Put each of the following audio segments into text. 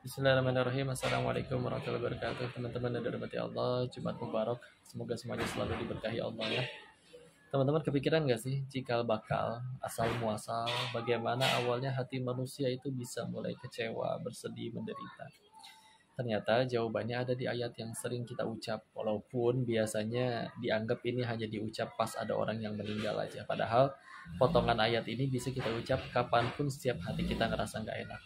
Bismillahirrahmanirrahim. Assalamualaikum warahmatullahi wabarakatuh. Teman-teman dan dirahmati Allah, Jumat Mubarak. Semoga semuanya selalu diberkahi Allah ya. Teman-teman kepikiran gak sih cikal bakal, asal muasal, bagaimana awalnya hati manusia itu bisa mulai kecewa, bersedih, menderita? Ternyata jawabannya ada di ayat yang sering kita ucap, walaupun biasanya dianggap ini hanya diucap pas ada orang yang meninggal aja. Padahal potongan ayat ini bisa kita ucap kapanpun setiap hati kita ngerasa gak enak.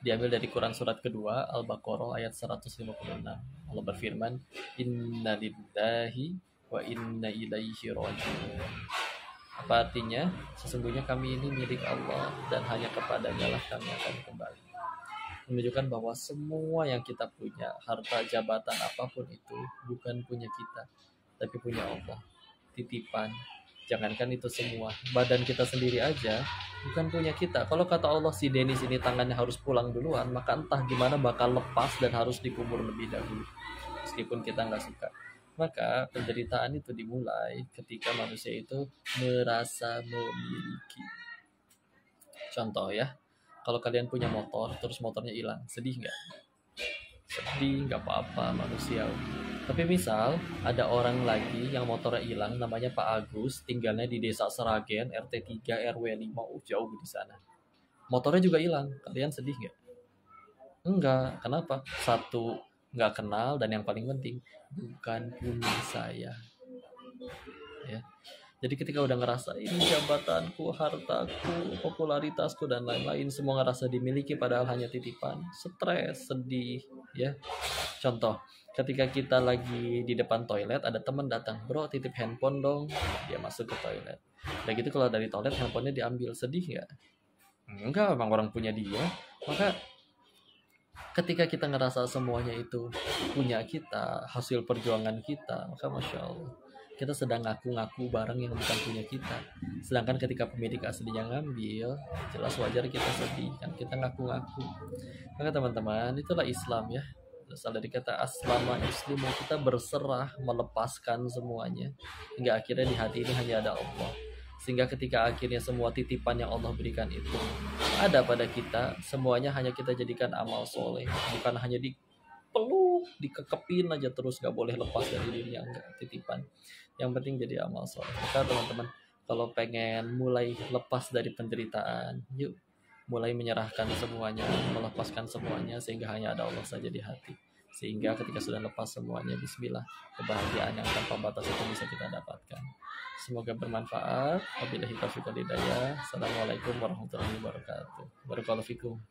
Diambil dari Quran surat kedua Al-Baqarah ayat 156. Allah berfirman, Inna lillahi wa inna ilaihi raji'un. Apa artinya? Sesungguhnya kami ini milik Allah dan hanya kepadanya lah kami akan kembali. Menunjukkan bahwa semua yang kita punya, harta, jabatan, apapun itu bukan punya kita, tapi punya Allah. Titipan. Jangankan itu semua, badan kita sendiri aja bukan punya kita. Kalau kata Allah si Denis ini tangannya harus pulang duluan, maka entah gimana bakal lepas dan harus dikubur lebih dahulu. Meskipun kita nggak suka. Maka penderitaan itu dimulai ketika manusia itu merasa memiliki. Contoh ya, kalau kalian punya motor, terus motornya hilang, sedih nggak? Sedih, nggak apa-apa, manusia. Tapi misal ada orang lagi yang motornya hilang, namanya Pak Agus, tinggalnya di desa Seragen, RT 3 RW 5, jauh di sana. Motornya juga hilang, kalian sedih nggak? Enggak, kenapa? Satu, nggak kenal, dan yang paling penting, bukan punya saya. Ya. Jadi ketika udah ngerasa ini jabatanku, hartaku, popularitasku, dan lain-lain, semua ngerasa dimiliki padahal hanya titipan, stres, sedih, ya. Contoh, ketika kita lagi di depan toilet, ada teman datang, bro titip handphone dong, dia masuk ke toilet. Udah gitu kalau dari toilet handphonenya diambil, sedih nggak? Enggak, emang orang punya dia. Maka ketika kita ngerasa semuanya itu punya kita, hasil perjuangan kita, maka Masya Allah, kita sedang ngaku-ngaku barang yang bukan punya kita. Sedangkan ketika pemilik aslinya ngambil, jelas wajar kita sedih, kan kita ngaku-ngaku. Maka teman-teman, itulah Islam ya. Berasal dari kata aslama muslimu, kita berserah, melepaskan semuanya hingga akhirnya di hati ini hanya ada Allah. Sehingga ketika akhirnya semua titipan yang Allah berikan itu ada pada kita, semuanya hanya kita jadikan amal soleh, bukan hanya dipeluk, dikekepin aja terus, gak boleh lepas dari dirinya, enggak, titipan. Yang penting jadi amal soleh. Maka teman-teman, kalau pengen mulai lepas dari penderitaan, yuk mulai menyerahkan semuanya, melepaskan semuanya, sehingga hanya ada Allah saja di hati. Sehingga ketika sudah lepas semuanya, bismillah, kebahagiaan yang tanpa batas itu bisa kita dapatkan. Semoga bermanfaat. Wabillahi taufiq wal hidayah. Assalamualaikum warahmatullahi wabarakatuh. Barakallahu fikum.